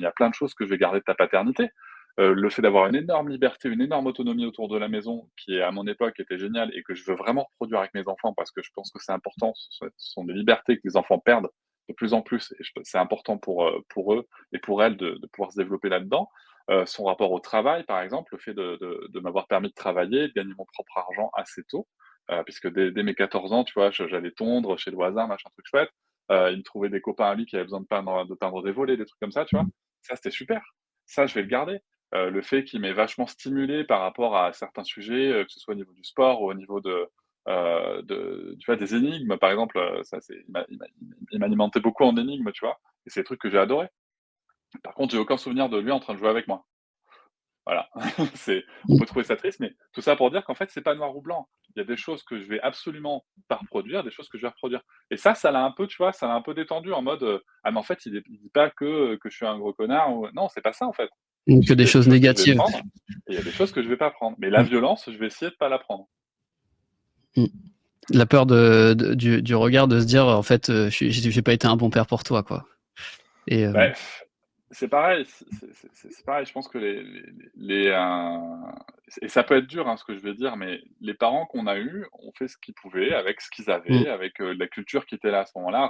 il y a plein de choses que je vais garder de ta paternité. Le fait d'avoir une énorme liberté, une énorme autonomie autour de la maison qui, à mon époque, était géniale et que je veux vraiment reproduire avec mes enfants parce que je pense que c'est important. Ce sont des libertés que les enfants perdent de plus en plus et c'est important pour eux et pour elles de pouvoir se développer là-dedans. Son rapport au travail, par exemple, le fait de m'avoir permis de travailler, de gagner mon propre argent assez tôt, puisque dès mes 14 ans, tu vois, j'allais tondre chez le voisin, machin, truc chouette. Il me trouvait des copains à lui qui avaient besoin de peindre des volets, des trucs comme ça, tu vois? Ça, c'était super. Ça, je vais le garder. Le fait qu'il m'ait vachement stimulé par rapport à certains sujets, que ce soit au niveau du sport ou au niveau tu vois, des énigmes, par exemple, ça c'est il m'alimentait beaucoup en énigmes, tu vois? Et c'est des trucs que j'ai adorés. Par contre, j'ai aucun souvenir de lui en train de jouer avec moi. Voilà, on Mmh. peut trouver ça triste, mais tout ça pour dire qu'en fait, c'est pas noir ou blanc. Il y a des choses que je vais absolument pas reproduire, des choses que je vais reproduire. Et ça l'a un peu, tu vois, ça l'a un peu détendu en mode, «Ah mais en fait, il dit pas que je suis un gros connard» ou non, c'est pas ça en fait. Que Il des y a des choses choses que je vais négatives. prendre et il y a des choses que je vais pas prendre. Mais la Mmh. violence, je vais essayer de pas la prendre. Mmh. La peur du regard de se dire, en fait, j'ai pas été un bon père pour toi, quoi. Et Bah, c'est pareil, c'est pareil, je pense que et ça peut être dur, hein, ce que je vais dire, mais les parents qu'on a eus ont fait ce qu'ils pouvaient avec ce qu'ils mmh. avaient, avec, la culture qui était là à ce moment-là.